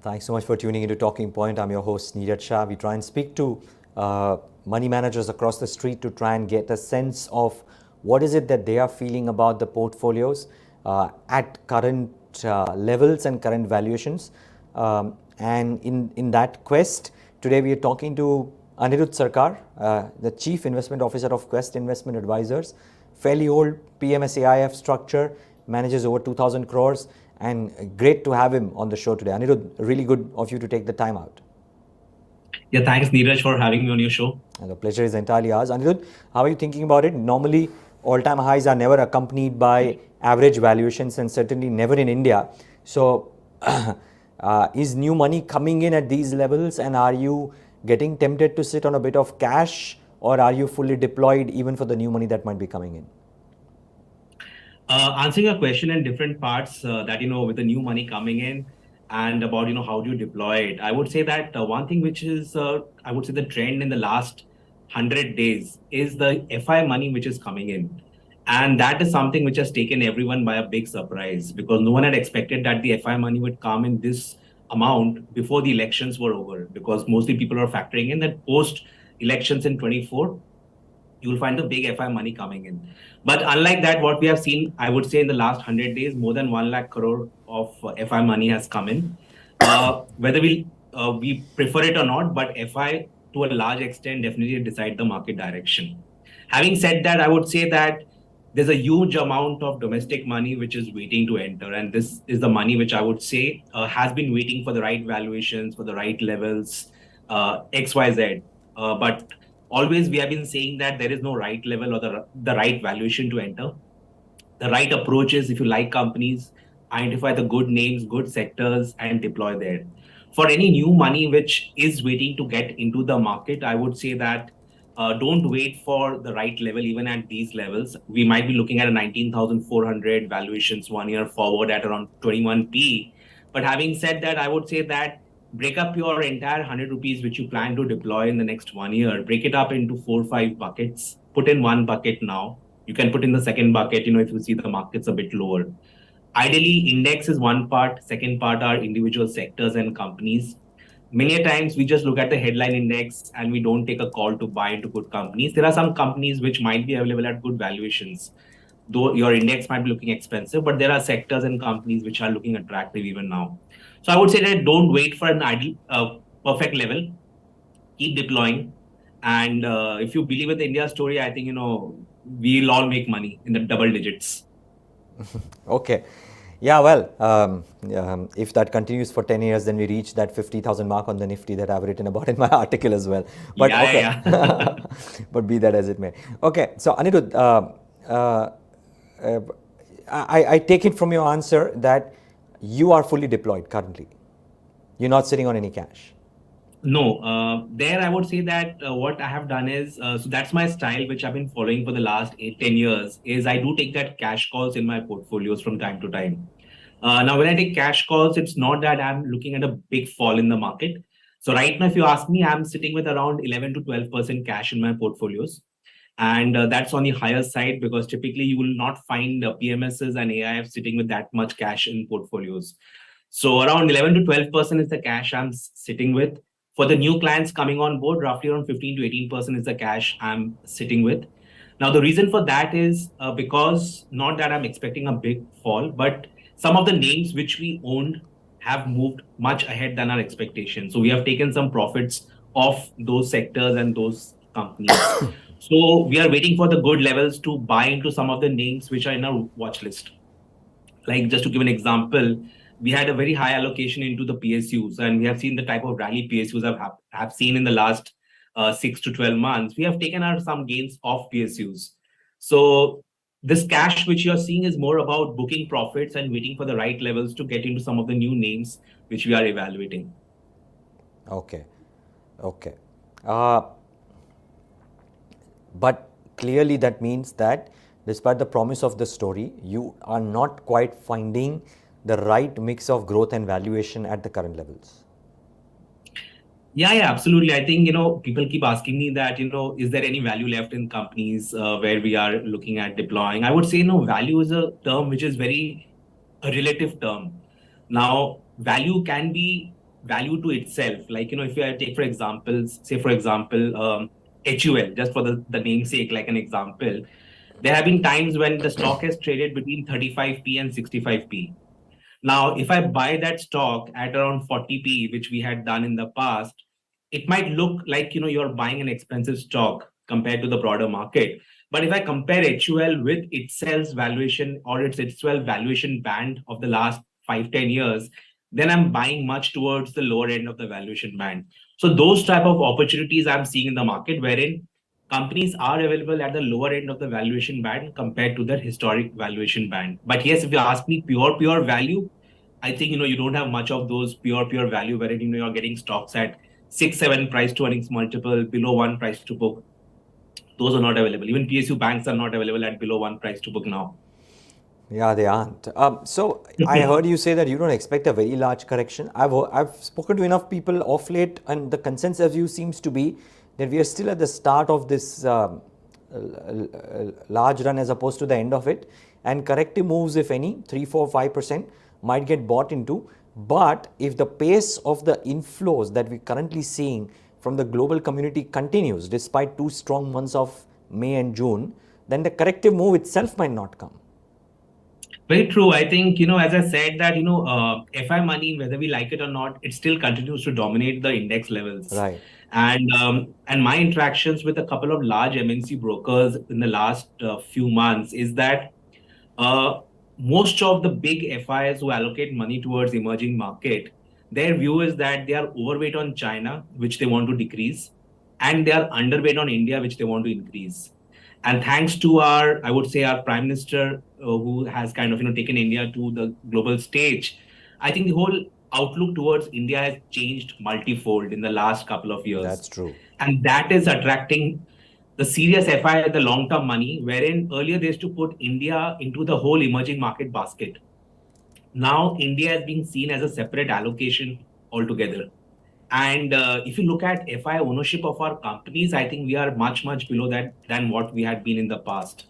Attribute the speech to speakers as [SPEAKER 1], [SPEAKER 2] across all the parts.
[SPEAKER 1] Thanks so much for tuning into Talking Point. I'm your host, Niraj Shah. We try and speak to money managers across the street to try and get a sense of what is it that they are feeling about the portfolios at current levels and current valuations. And in that quest, today we are talking to Aniruddha Sarkar, the Chief Investment Officer of Quest Investment Advisors, fairly old PMS-AIF structure, manages over 2,000 crores, and great to have him on the show today. Aniruddha, really good of you to take the time out.
[SPEAKER 2] Yeah, thanks Niraj for having me on your show.
[SPEAKER 1] And the pleasure is entirely ours. Aniruddha, how are you thinking about it? Normally, all-time highs are never accompanied by average valuations and certainly never in India. So, is new money coming in at these levels, and are you getting tempted to sit on a bit of cash, or are you fully deployed even for the new money that might be coming in?
[SPEAKER 2] Answering your question in different parts that, with the new money coming in and about, how do you deploy it? I would say that one thing which is, I would say the trend in the last 100 days is the FI money which is coming in. And that is something which has taken everyone by a big surprise, because no one had expected that the FI money would come in this amount before the elections were over, because mostly people are factoring in that post elections in 24, you will find the big FI money coming in. But unlike that, what we have seen, I would say in the last 100 days, more than 1 lakh crore of FI money has come in. Whether we prefer it or not, but FI to a large extent definitely decide the market direction. Having said that, I would say that there's a huge amount of domestic money which is waiting to enter. And this is the money which I would say has been waiting for the right valuations, for the right levels, XYZ. But always we have been saying that there is no right level or the right valuation to enter. The right approach is, if you like companies, identify the good names, good sectors, and deploy there. For any new money which is waiting to get into the market, I would say that don't wait for the right level. Even at these levels, we might be looking at a 19,400 valuations 1 year forward at around 21p. But having said that, I would say that break up your entire 100 rupees which you plan to deploy in the next 1 year, break it up into 4-5 buckets, put in one bucket now. You can put in the second bucket, if you see the market's a bit lower. Ideally, index is one part, second part are individual sectors and companies. Many times we just look at the headline index and we don't take a call to buy into good companies. There are some companies which might be available at good valuations, though your index might be looking expensive, but there are sectors and companies which are looking attractive even now. So I would say that don't wait for an ideal, perfect level. Keep deploying. And if you believe in the India story, I think, we'll all make money in the double digits.
[SPEAKER 1] Okay. Yeah, well, if that continues for 10 years, then we reach that 50,000 mark on the Nifty that I've written about in my article as well. But
[SPEAKER 2] yeah,
[SPEAKER 1] okay.
[SPEAKER 2] Yeah.
[SPEAKER 1] But be that as it may. Okay, so Aniruddha, I take it from your answer that you are fully deployed currently. You're not sitting on any cash.
[SPEAKER 2] No, there I would say that what I have done is, so that's my style, which I've been following for the last 8-10 years, is I do take that cash calls in my portfolios from time to time. Now, when I take cash calls, it's not that I'm looking at a big fall in the market. So right now, if you ask me, I'm sitting with around 11 to 12% cash in my portfolios. And that's on the higher side, because typically you will not find PMSs and AIF sitting with that much cash in portfolios. So around 11 to 12% is the cash I'm sitting with. For the new clients coming on board, roughly around 15 to 18% is the cash I'm sitting with. Now, the reason for that is because not that I'm expecting a big fall, but some of the names which we owned have moved much ahead than our expectations. So we have taken some profits off those sectors and those companies. So we are waiting for the good levels to buy into some of the names which are in our watch list. Like, just to give an example, we had a very high allocation into the PSUs, and we have seen the type of rally PSUs have seen in the last 6 to 12 months. We have taken out some gains off PSUs. So this cash which you're seeing is more about booking profits and waiting for the right levels to get into some of the new names which we are evaluating.
[SPEAKER 1] Okay. But clearly that means that despite the promise of the story, you are not quite finding the right mix of growth and valuation at the current levels.
[SPEAKER 2] Yeah, absolutely. I think, people keep asking me that, is there any value left in companies where we are looking at deploying? I would say, no, value is a term which is a relative term. Now, value can be value to itself. Like, if I take, for example, say, for example, HUL, just for the namesake, like an example, there have been times when the stock has traded between 35p and 65p. Now, if I buy that stock at around 40p, which we had done in the past, it might look like, you're buying an expensive stock compared to the broader market. But if I compare HUL with itself's valuation or its itself valuation band of the last 5-10 years, then I'm buying much towards the lower end of the valuation band. So those type of opportunities I'm seeing in the market, wherein companies are available at the lower end of the valuation band compared to their historic valuation band. But yes, if you ask me pure value, I think you don't have much of those pure value wherein you're getting stocks at 6-7 price to earnings multiple, below 1 price to book. Those are not available. Even PSU banks are not available at below 1 price to book now.
[SPEAKER 1] Yeah, they aren't. So I heard you say that you don't expect a very large correction. I've spoken to enough people off late, and the consensus view seems to be that we are still at the start of this large run as opposed to the end of it, and corrective moves, if any, 3, 4, 5% might get bought into. But if the pace of the inflows that we're currently seeing from the global community continues despite 2 strong months of May and June, then the corrective move itself might not come.
[SPEAKER 2] Very true. I think, as I said that, FI money, whether we like it or not, it still continues to dominate the index levels.
[SPEAKER 1] Right.
[SPEAKER 2] And my interactions with a couple of large MNC brokers in the last few months is that most of the big FIs who allocate money towards emerging market, their view is that they are overweight on China, which they want to decrease, and they are underweight on India, which they want to increase. And thanks to I would say, our Prime Minister, who has kind of taken India to the global stage, I think the whole outlook towards India has changed multifold in the last couple of years.
[SPEAKER 1] That's true.
[SPEAKER 2] And that is attracting the serious FI, the long-term money, wherein earlier they used to put India into the whole emerging market basket. Now India is being seen as a separate allocation altogether. And if you look at FI ownership of our companies, I think we are much below that than what we had been in the past,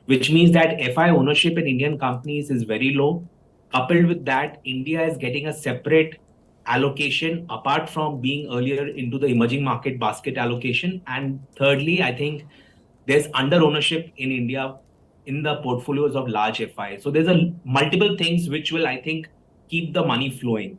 [SPEAKER 2] which means that FI ownership in Indian companies is very low. Coupled with that, India is getting a separate allocation apart from being earlier into the emerging market basket allocation. And thirdly, I think there's under ownership in India in the portfolios of large FI. So there's multiple things which will, I think, keep the money flowing.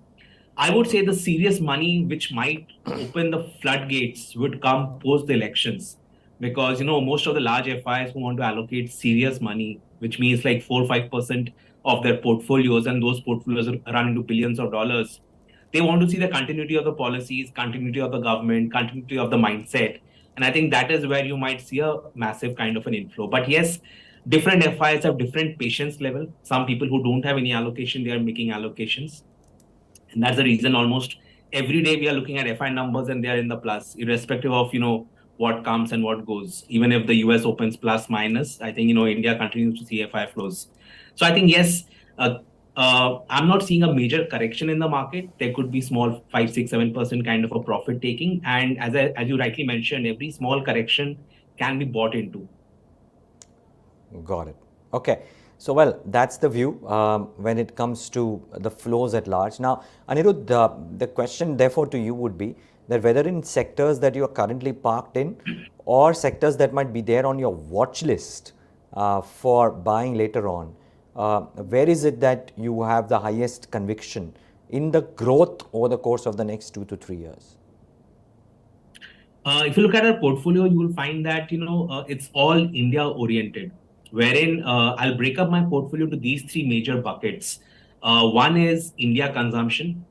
[SPEAKER 2] I would say the serious money which might open the floodgates would come post the elections, because most of the large FIs who want to allocate serious money, which means like 4-5% of their portfolios, and those portfolios run into billions of dollars, they want to see the continuity of the policies, continuity of the government, continuity of the mindset. And I think that is where you might see a massive kind of an inflow. But yes, different FIs have different patience level. Some people who don't have any allocation, they are making allocations. And that's the reason almost every day we are looking at FI numbers and they are in the plus, irrespective of, what comes and what goes. Even if the US opens plus minus, I think, India continues to see FI flows. So I think, yes, I'm not seeing a major correction in the market. There could be small 5, 6, 7% kind of a profit taking. And as you rightly mentioned, every small correction can be bought into.
[SPEAKER 1] Got it. Okay. So, well, that's the view when it comes to the flows at large. Now, Aniruddha, the question therefore to you would be that whether in sectors that you are currently parked in or sectors that might be there on your watch list for buying later on, where is it that you have the highest conviction in the growth over the course of the next 2 to 3 years?
[SPEAKER 2] If you look at our portfolio, you will find that, it's all India oriented, wherein I'll break up my portfolio to these 3 major buckets. One is India consumption,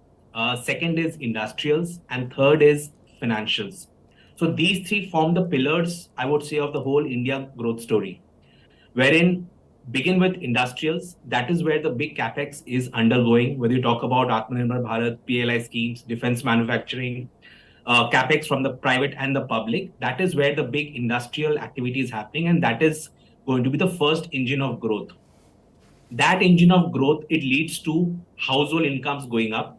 [SPEAKER 2] second is industrials, and third is financials. So these 3 form the pillars, I would say, of the whole India growth story, wherein begin with industrials. That is where the big capex is undergoing, whether you talk about Atmanirbhar Bharat, PLI schemes, defense manufacturing, capex from the private and the public. That is where the big industrial activity is happening, and that is going to be the first engine of growth. That engine of growth, it leads to household incomes going up,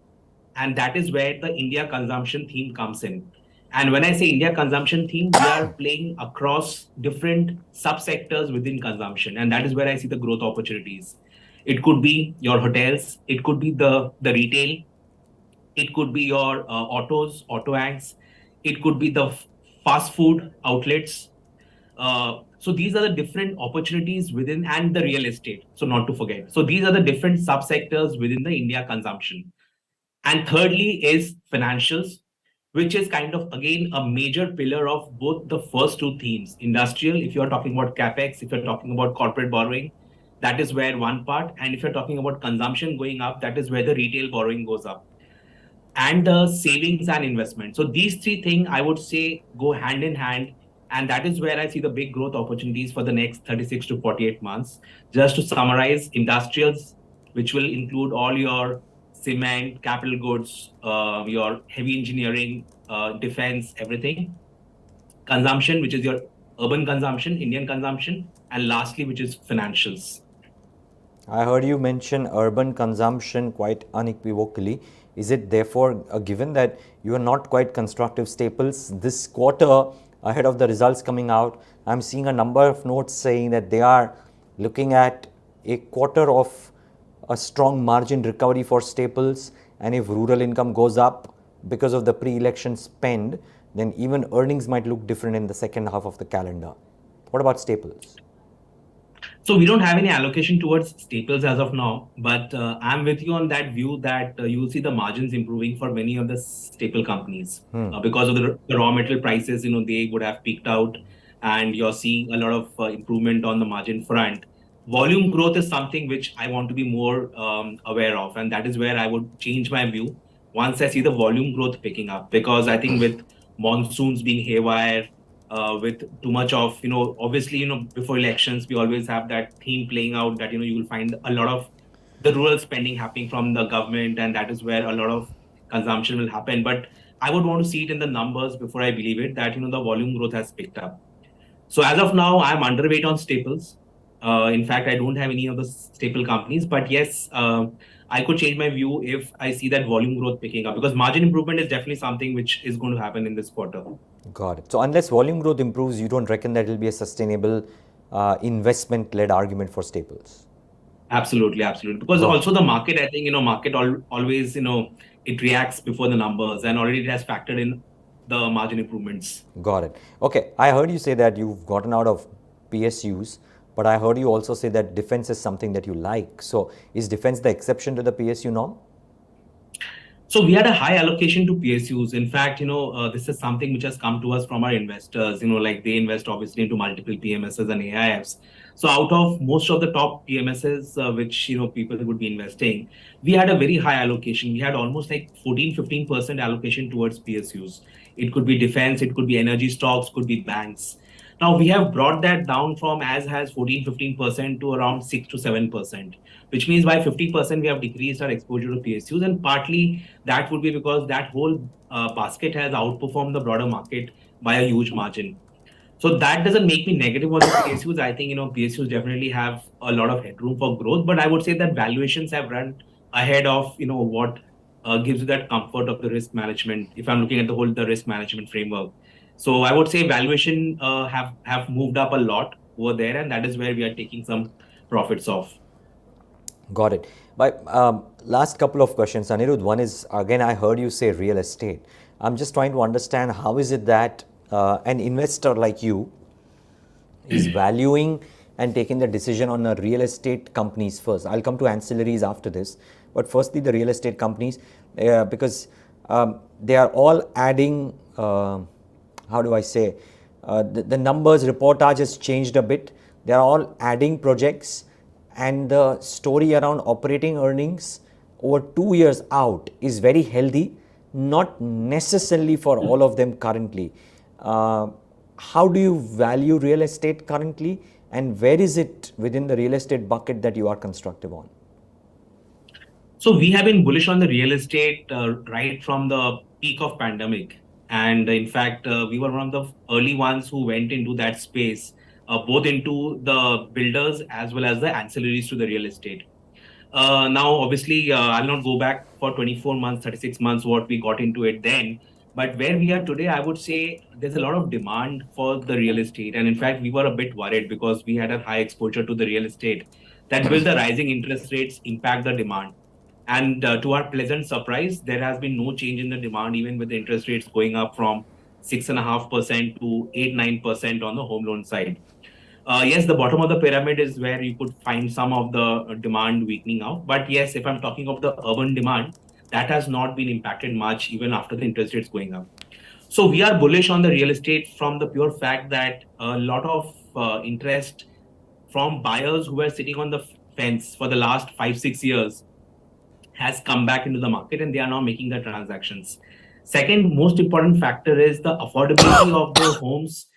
[SPEAKER 2] and that is where the India consumption theme comes in. And when I say India consumption theme, we are playing across different subsectors within consumption, and that is where I see the growth opportunities. It could be your hotels, it could be the retail, It could be your auto anchors. It could be the fast food outlets. So these are the different opportunities within, and the real estate. So not to forget. So these are the different subsectors within the India consumption. And thirdly is financials, which is kind of again a major pillar of both the first two themes. Industrial, if you're talking about capex, if you're talking about corporate borrowing, that is where one part. And if you're talking about consumption going up, that is where the retail borrowing goes up, and the savings and investment. So these three things I would say go hand in hand. And that is where I see the big growth opportunities for the next 36 to 48 months. Just to summarize, industrials, which will include all your cement, capital goods, your heavy engineering, defense, everything. Consumption, which is your urban consumption, Indian consumption. And lastly, which is financials.
[SPEAKER 1] I heard you mention urban consumption quite unequivocally. Is it therefore a given that you are not quite constructive staples? This quarter, ahead of the results coming out, I'm seeing a number of notes saying that they are looking at a quarter of a strong margin recovery for staples, and if rural income goes up because of the pre-election spend, then even earnings might look different in the second half of the calendar. What about staples?
[SPEAKER 2] So we don't have any allocation towards staples as of now, but I'm with you on that view that you'll see the margins improving for many of the staple companies because of the raw material prices. They would have peaked out, and you're seeing a lot of improvement on the margin front. Volume growth is something which I want to be more aware of, and that is where I would change my view once I see the volume growth picking up. Because I think with monsoons being haywire, with too much of, obviously, before elections, we always have that theme playing out that, you will find a lot of the rural spending happening from the government, and that is where a lot of consumption will happen. But I would want to see it in the numbers before I believe it, that, the volume growth has picked up. So as of now, I'm underweight on staples. In fact, I don't have any of the staple companies, but yes, I could change my view if I see that volume growth picking up, because margin improvement is definitely something which is going to happen in this quarter.
[SPEAKER 1] Got it. So unless volume growth improves, you don't reckon that it will be a sustainable investment-led argument for staples?
[SPEAKER 2] Absolutely, absolutely. Because also the market, I think, market always, it reacts before the numbers, and already it has factored in the margin improvements.
[SPEAKER 1] Got it. Okay. I heard you say that you've gotten out of PSUs, but I heard you also say that defense is something that you like. So is defense the exception to the PSU norm?
[SPEAKER 2] So we had a high allocation to PSUs. In fact, this is something which has come to us from our investors. Like they invest obviously into multiple PMSs and AIFs. So out of most of the top PMSs, which people would be investing, we had a very high allocation. We had almost like 14-15% allocation towards PSUs. It could be defense, it could be energy stocks, could be banks. Now we have brought that down from as has 14-15% to around 6 to 7%, which means by 50% we have decreased our exposure to PSUs, and partly that would be because that whole basket has outperformed the broader market by a huge margin. So that doesn't make me negative on the PSUs. I think PSUs definitely have a lot of headroom for growth, but I would say that valuations have run ahead of what gives you that comfort of the risk management. If I'm looking at the risk management framework, so I would say valuation have moved up a lot over there, and that is where we are taking some profits off.
[SPEAKER 1] Got it. But last couple of questions, Aniruddha. One is, again, I heard you say real estate. I'm just trying to understand how is it that an investor like you is valuing and taking the decision on the real estate companies first. I'll come to ancillaries after this. But firstly, the real estate companies, because they are all adding, how do I say, the numbers, reportage has changed a bit. They are all adding projects, and the story around operating earnings over 2 years out is very healthy, not necessarily for all of them currently. How do you value real estate currently, and where is it within the real estate bucket that you are constructive on?
[SPEAKER 2] So we have been bullish on the real estate right from the peak of pandemic. And in fact, we were one of the early ones who went into that space, both into the builders as well as the ancillaries to the real estate. Now, obviously, I'll not go back for 24 months, 36 months, what we got into it then. But where we are today, I would say there's a lot of demand for the real estate. And in fact, we were a bit worried because we had a high exposure to the real estate. That will the rising interest rates impact the demand? And to our pleasant surprise, there has been no change in the demand, even with the interest rates going up from 6.5% to 8-9% on the home loan side. Yes, the bottom of the pyramid is where you could find some of the demand weakening out. But yes, if I'm talking of the urban demand, that has not been impacted much even after the interest rates going up. So we are bullish on the real estate from the pure fact that a lot of interest from buyers who were sitting on the fence for the last 5-6 years has come back into the market, and they are now making the transactions. Second most important factor is the affordability of the homes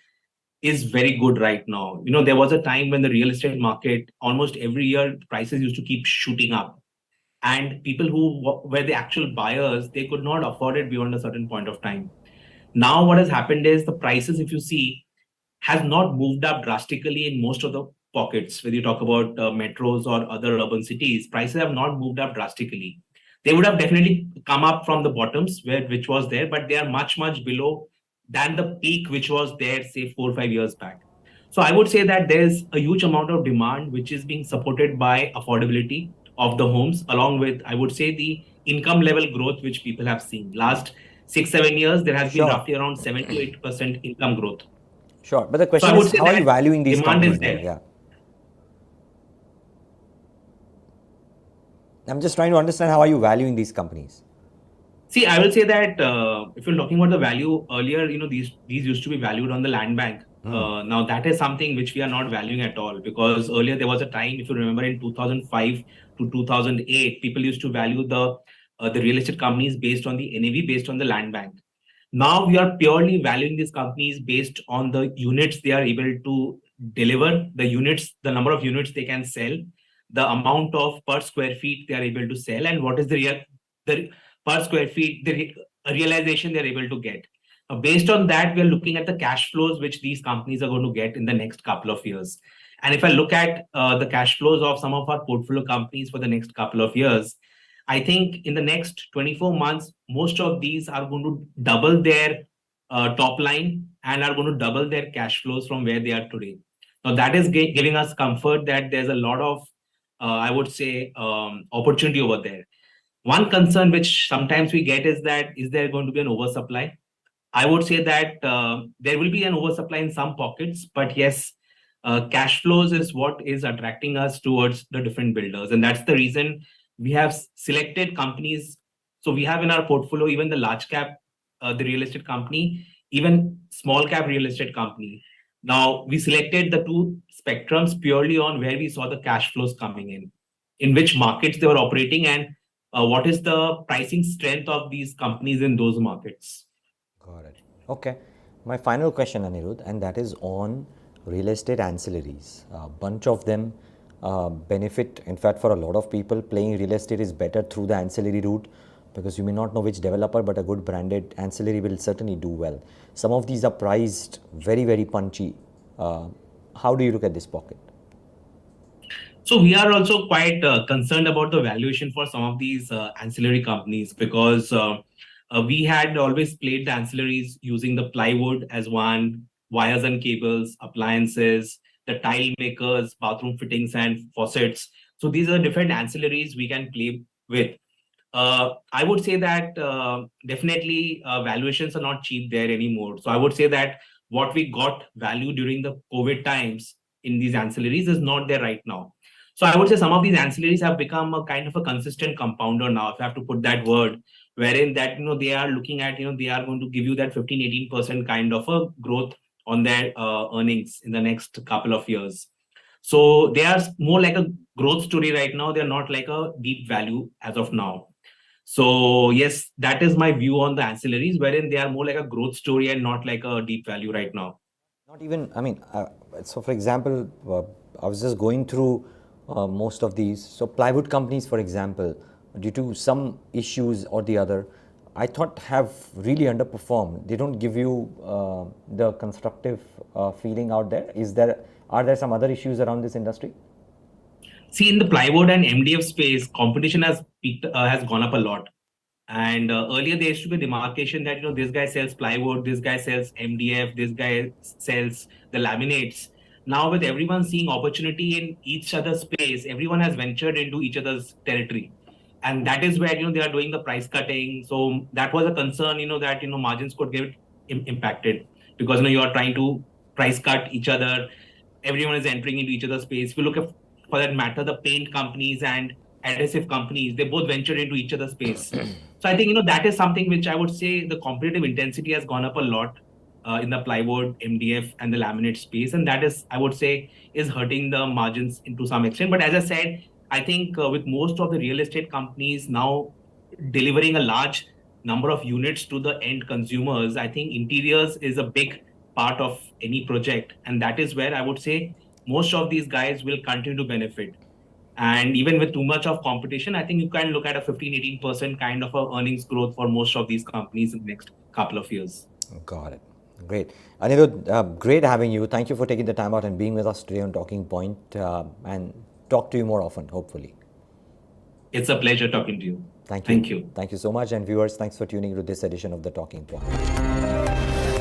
[SPEAKER 2] is very good right now. There was a time when the real estate market, almost every year, prices used to keep shooting up. And people who were the actual buyers, they could not afford it beyond a certain point of time. Now, what has happened is the prices, if you see, has not moved up drastically in most of the pockets. Whether you talk about metros or other urban cities, prices have not moved up drastically. They would have definitely come up from the bottoms which was there, but they are much, much below than the peak which was there, say 4 or 5 years back. So I would say that there's a huge amount of demand which is being supported by affordability of the homes, along with, I would say, the income level growth which people have seen. Last 6-7 years, there has been
[SPEAKER 1] Sure.
[SPEAKER 2] roughly around 7 to 8% income growth.
[SPEAKER 1] Sure. But the
[SPEAKER 2] So I
[SPEAKER 1] question
[SPEAKER 2] would
[SPEAKER 1] is,
[SPEAKER 2] say
[SPEAKER 1] how are you
[SPEAKER 2] that
[SPEAKER 1] valuing these
[SPEAKER 2] demand is
[SPEAKER 1] companies now?
[SPEAKER 2] there.
[SPEAKER 1] Yeah. I'm just trying to understand, how are you valuing these companies?
[SPEAKER 2] See, I will say that if you're talking about the value earlier, these used to be valued on the land bank. Now that is something which we are not valuing at all, because earlier there was a time, if you remember, in 2005 to 2008, people used to value the real estate companies based on the NAV, based on the land bank. Now we are purely valuing these companies based on the units they are able to deliver, the number of units they can sell, the amount of per square feet they are able to sell, and what is the per square feet, the realization they're able to get. Based on that, we are looking at the cash flows which these companies are going to get in the next couple of years. And if I look at the cash flows of some of our portfolio companies for the next couple of years, I think in the next 24 months, most of these are going to double their top line and are going to double their cash flows from where they are today. Now, that is giving us comfort that there's a lot of, I would say, opportunity over there. One concern which sometimes we get is that, is there going to be an oversupply? I would say that there will be an oversupply in some pockets, but yes, cash flows is what is attracting us towards the different builders. And that's the reason we have selected companies. So we have in our portfolio even the large cap, the real estate company, even small cap real estate company. Now we selected the two spectrums purely on where we saw the cash flows coming in which markets they were operating, and what is the pricing strength of these companies in those markets.
[SPEAKER 1] Got it. Okay. My final question, Aniruddha, and that is on real estate ancillaries. A bunch of them benefit. In fact, for a lot of people, playing real estate is better through the ancillary route, because you may not know which developer, but a good branded ancillary will certainly do well. Some of these are priced very, very punchy. How do you look at this pocket?
[SPEAKER 2] So we are also quite concerned about the valuation for some of these ancillary companies, because we had always played the ancillaries using the plywood as one, wires and cables, appliances, the tile makers, bathroom fittings and faucets. So these are different ancillaries we can play with. I would say that definitely valuations are not cheap there anymore. So I would say that what we got value during the COVID times in these ancillaries is not there right now. So I would say some of these ancillaries have become a kind of a consistent compounder now, if I have to put that word, wherein that, they are looking at, they are going to give you that 15-18% kind of a growth on their earnings in the next couple of years. So they are more like a growth story right now. They're not like a deep value as of now. So yes, that is my view on the ancillaries, wherein they are more like a growth story and not like a deep value right now.
[SPEAKER 1] Not even, I mean, so for example, I was just going through most of these. So plywood companies, for example, due to some issues or the other, I thought have really underperformed. They don't give you the constructive feeling out there. Are there some other issues around this industry?
[SPEAKER 2] See, in the plywood and MDF space, competition has gone up a lot. And earlier there used to be demarcation that, this guy sells plywood, this guy sells MDF, this guy sells the laminates. Now with everyone seeing opportunity in each other's space, everyone has ventured into each other's territory. And that is where, they are doing the price cutting. So that was a concern, that, margins could get impacted because, you are trying to price cut each other. Everyone is entering into each other's space. If you look at, for that matter, the paint companies and adhesive companies, they both ventured into each other's space. So I think, that is something which I would say the competitive intensity has gone up a lot in the plywood, MDF, and the laminate space. And that is, I would say, is hurting the margins to some extent. But as I said, I think with most of the real estate companies now delivering a large number of units to the end consumers, I think interiors is a big part of any project. And that is where I would say most of these guys will continue to benefit. And even with too much of competition, I think you can look at a 15-18% kind of a earnings growth for most of these companies in the next couple of years.
[SPEAKER 1] Got it. Great. Aniruddha, great having you. Thank you for taking the time out and being with us today on Talking Point, and talk to you more often, hopefully.
[SPEAKER 2] It's a pleasure talking to you.
[SPEAKER 1] Thank you.
[SPEAKER 2] Thank you.
[SPEAKER 1] Thank you so much. And viewers, thanks for tuning to this edition of the Talking Point.